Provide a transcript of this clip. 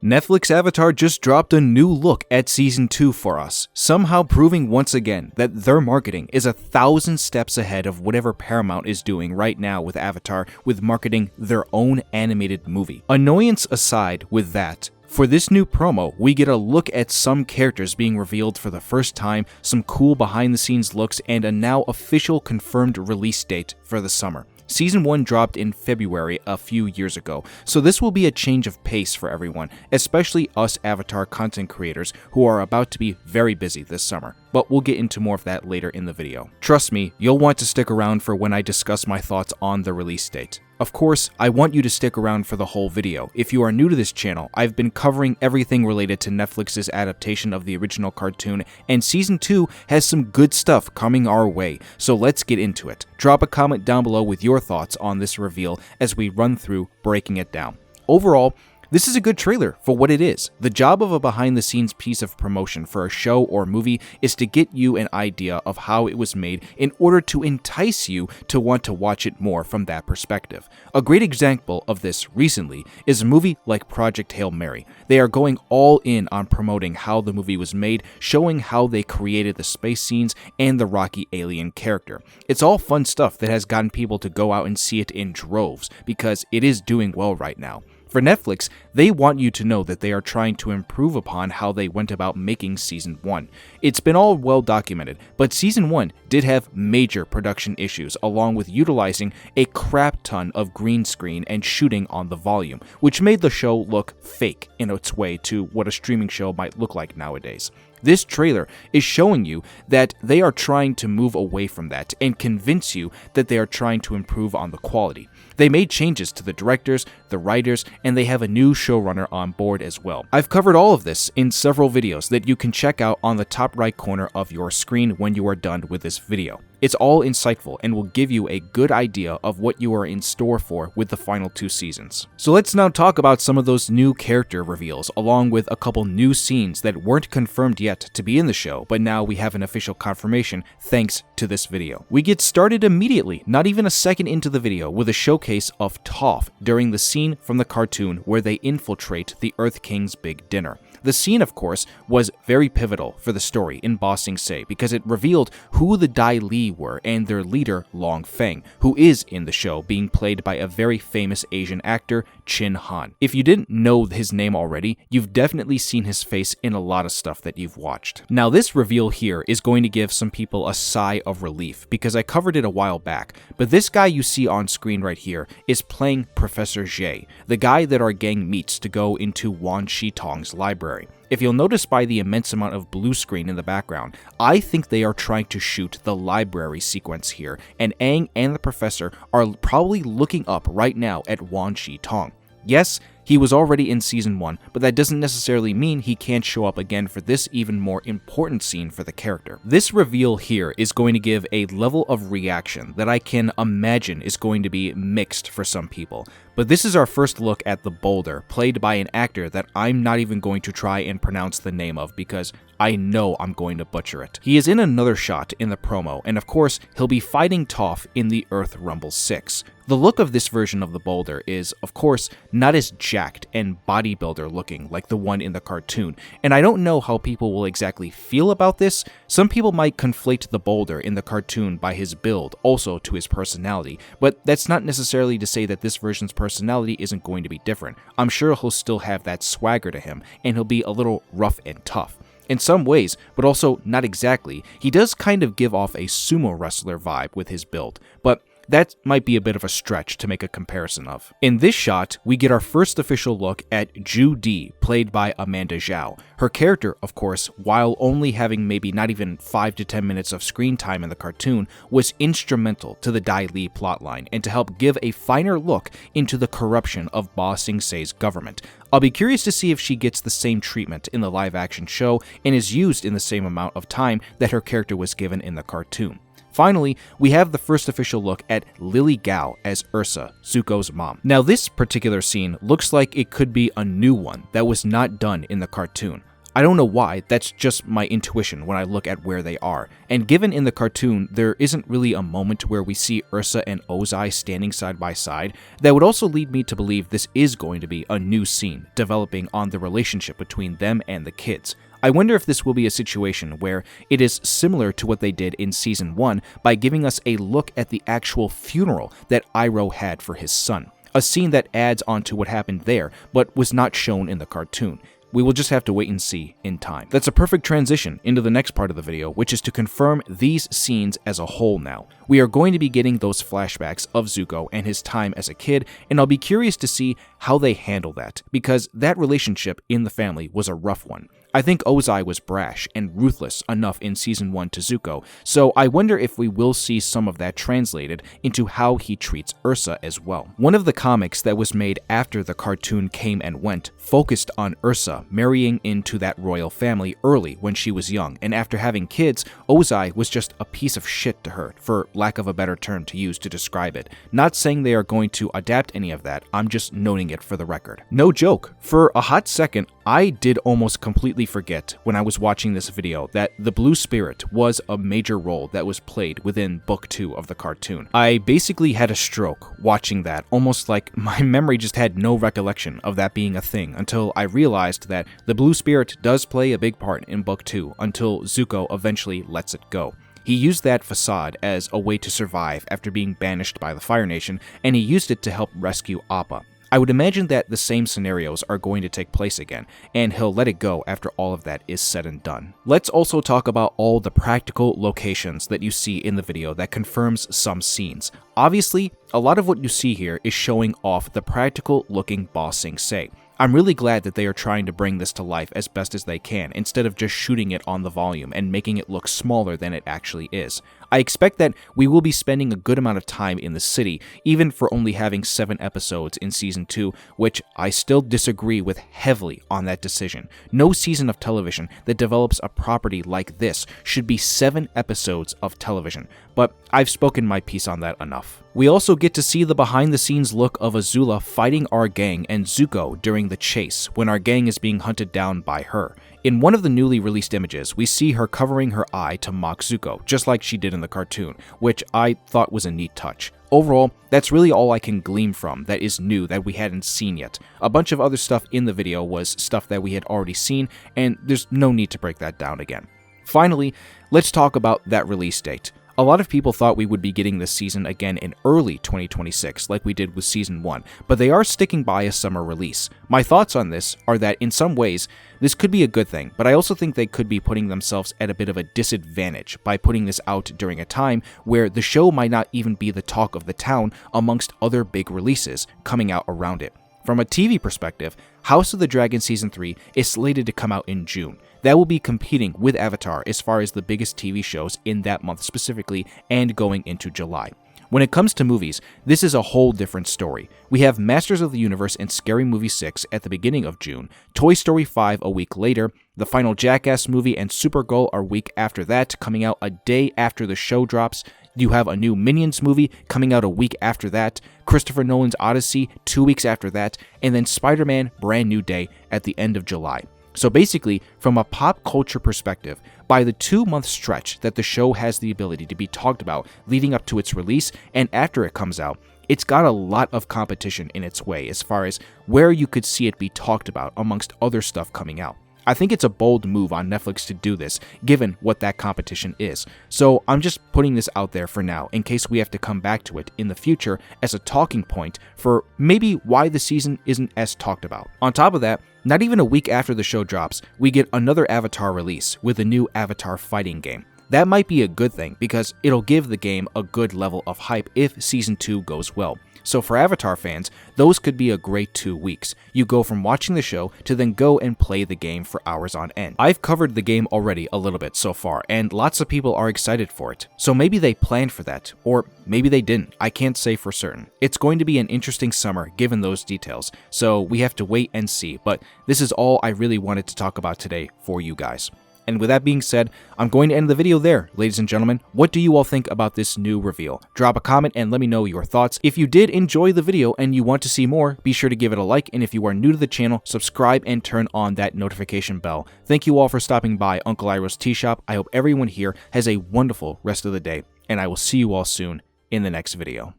Netflix Avatar just dropped a new look at Season 2 for us, somehow proving once again that their marketing is 1,000 steps ahead of whatever Paramount is doing right now with Avatar with marketing their own animated movie. Annoyance aside with that, for this new promo, we get a look at some characters being revealed for the first time, some cool behind-the-scenes looks, and a now official confirmed release date for the summer. Season 1 dropped in February a few years ago, so this will be a change of pace for everyone, especially us Avatar content creators who are about to be very busy this summer. But we'll get into more of that later in the video. Trust me, you'll want to stick around for when I discuss my thoughts on the release date. Of course, I want you to stick around for the whole video. If you are new to this channel, I've been covering everything related to Netflix's adaptation of the original cartoon, and Season 2 has some good stuff coming our way, so let's get into it. Drop a comment down below with your thoughts on this reveal as we run through breaking it down. Overall, this is a good trailer for what it is. The job of a behind-the-scenes piece of promotion for a show or movie is to get you an idea of how it was made in order to entice you to want to watch it more from that perspective. A great example of this recently is a movie like Project Hail Mary. They are going all in on promoting how the movie was made, showing how they created the space scenes and the rocky alien character. It's all fun stuff that has gotten people to go out and see it in droves because it is doing well right now. For Netflix, they want you to know that they are trying to improve upon how they went about making Season 1. It's been all well documented, but Season 1 did have major production issues along with utilizing a crap ton of green screen and shooting on the volume, which made the show look fake in its way to what a streaming show might look like nowadays. This trailer is showing you that they are trying to move away from that and convince you that they are trying to improve on the quality. They made changes to the directors, the writers, and they have a new showrunner on board as well. I've covered all of this in several videos that you can check out on the top right corner of your screen when you are done with this video. It's all insightful and will give you a good idea of what you are in store for with the final 2 seasons. So let's now talk about some of those new character reveals, along with a couple new scenes that weren't confirmed yet to be in the show, but now we have an official confirmation thanks to this video. We get started immediately, not even a second into the video, with a showcase of Toph during the scene from the cartoon where they infiltrate the Earth King's big dinner. The scene, of course, was very pivotal for the story in Ba Sing Se because it revealed who the Dai Li were and their leader, Long Feng, who is in the show being played by a very famous Asian actor, Chin Han. If you didn't know his name already, you've definitely seen his face in a lot of stuff that you've watched. Now, this reveal here is going to give some people a sigh of relief because I covered it a while back, but this guy you see on screen right here is playing Professor Jie, the guy that our gang meets to go into Wan Shitong's library. If you'll notice by the immense amount of blue screen in the background, I think they are trying to shoot the library sequence here, and Aang and the professor are probably looking up right now at Wan Shitong. Yes, he was already in Season 1, but that doesn't necessarily mean he can't show up again for this even more important scene for the character. This reveal here is going to give a level of reaction that I can imagine is going to be mixed for some people. But this is our first look at the Boulder, played by an actor that I'm not even going to try and pronounce the name of because I know I'm going to butcher it. He is in another shot in the promo, and of course, he'll be fighting Toph in the Earth Rumble 6. The look of this version of the Boulder is, of course, not as jacked and bodybuilder looking like the one in the cartoon, and I don't know how people will exactly feel about this. Some people might conflate the Boulder in the cartoon by his build, also to his personality, but that's not necessarily to say that this version's personality isn't going to be different. I'm sure he'll still have that swagger to him, and he'll be a little rough and tough. In some ways, but also not exactly. He does kind of give off a sumo wrestler vibe with his build, but that might be a bit of a stretch to make a comparison of. In this shot, we get our first official look at Ju Di, played by Amanda Zhao. Her character, of course, while only having maybe not even 5 to 10 minutes of screen time in the cartoon, was instrumental to the Dai Li plotline and to help give a finer look into the corruption of Ba Sing Se's government. I'll be curious to see if she gets the same treatment in the live-action show and is used in the same amount of time that her character was given in the cartoon. Finally, we have the first official look at Lily Gao as Ursa, Zuko's mom. Now, this particular scene looks like it could be a new one that was not done in the cartoon. I don't know why, that's just my intuition when I look at where they are. And given in the cartoon, there isn't really a moment where we see Ursa and Ozai standing side by side, that would also lead me to believe this is going to be a new scene developing on the relationship between them and the kids. I wonder if this will be a situation where it is similar to what they did in Season 1 by giving us a look at the actual funeral that Iroh had for his son, a scene that adds on to what happened there but was not shown in the cartoon. We will just have to wait and see in time. That's a perfect transition into the next part of the video, which is to confirm these scenes as a whole now. We are going to be getting those flashbacks of Zuko and his time as a kid, and I'll be curious to see how they handle that, because that relationship in the family was a rough one. I think Ozai was brash and ruthless enough in Season 1 to Zuko, so I wonder if we will see some of that translated into how he treats Ursa as well. One of the comics that was made after the cartoon came and went focused on Ursa marrying into that royal family early when she was young, and after having kids, Ozai was just a piece of shit to her, for lack of a better term to use to describe it. Not saying they are going to adapt any of that, I'm just noting it for the record. No joke, for a hot second, I did almost completely forget when I was watching this video that the Blue Spirit was a major role that was played within Book 2 of the cartoon. I basically had a stroke watching that, almost like my memory just had no recollection of that being a thing until I realized that the Blue Spirit does play a big part in Book 2 until Zuko eventually lets it go. He used that facade as a way to survive after being banished by the Fire Nation, and he used it to help rescue Appa. I would imagine that the same scenarios are going to take place again, and he'll let it go after all of that is said and done. Let's also talk about all the practical locations that you see in the video that confirms some scenes. Obviously, a lot of what you see here is showing off the practical looking Ba Sing Se. I'm really glad that they are trying to bring this to life as best as they can, instead of just shooting it on the volume and making it look smaller than it actually is. I expect that we will be spending a good amount of time in the city, even for only having 7 episodes in Season 2, which I still disagree with heavily on that decision. No season of television that develops a property like this should be 7 episodes of television, but I've spoken my piece on that enough. We also get to see the behind-the-scenes look of Azula fighting our gang and Zuko during the chase when our gang is being hunted down by her. In one of the newly released images, we see her covering her eye to mock Zuko, just like she did in the cartoon, which I thought was a neat touch. Overall, that's really all I can glean from that is new that we hadn't seen yet. A bunch of other stuff in the video was stuff that we had already seen, and there's no need to break that down again. Finally, let's talk about that release date. A lot of people thought we would be getting this season again in early 2026, like we did with Season 1, but they are sticking by a summer release. My thoughts on this are that in some ways, this could be a good thing, but I also think they could be putting themselves at a bit of a disadvantage by putting this out during a time where the show might not even be the talk of the town amongst other big releases coming out around it. From a TV perspective, House of the Dragon Season 3 is slated to come out in June. That will be competing with Avatar as far as the biggest TV shows in that month specifically and going into July. When it comes to movies, this is a whole different story. We have Masters of the Universe and Scary Movie 6 at the beginning of June, Toy Story 5 a week later, the final Jackass movie and Supergirl are a week after that, coming out a day after the show drops. You have a new Minions movie coming out a week after that, Christopher Nolan's Odyssey 2 weeks after that, and then Spider-Man Brand New Day at the end of July. So basically, from a pop culture perspective, by the 2-month stretch that the show has the ability to be talked about leading up to its release and after it comes out, it's got a lot of competition in its way as far as where you could see it be talked about amongst other stuff coming out. I think it's a bold move on Netflix to do this, given what that competition is. So I'm just putting this out there for now, in case we have to come back to it in the future as a talking point for maybe why the season isn't as talked about. On top of that, not even a week after the show drops, we get another Avatar release with a new Avatar fighting game. That might be a good thing because it'll give the game a good level of hype if Season 2 goes well. So for Avatar fans, those could be a great 2 weeks. You go from watching the show to then go and play the game for hours on end. I've covered the game already a little bit so far, and lots of people are excited for it. So maybe they planned for that, or maybe they didn't. I can't say for certain. It's going to be an interesting summer given those details, so we have to wait and see, but this is all I really wanted to talk about today for you guys. And with that being said, I'm going to end the video there, ladies and gentlemen. What do you all think about this new reveal? Drop a comment and let me know your thoughts. If you did enjoy the video and you want to see more, be sure to give it a like, and if you are new to the channel, subscribe and turn on that notification bell. Thank you all for stopping by Uncle Iroh's Tea Shop. I hope everyone here has a wonderful rest of the day, and I will see you all soon in the next video.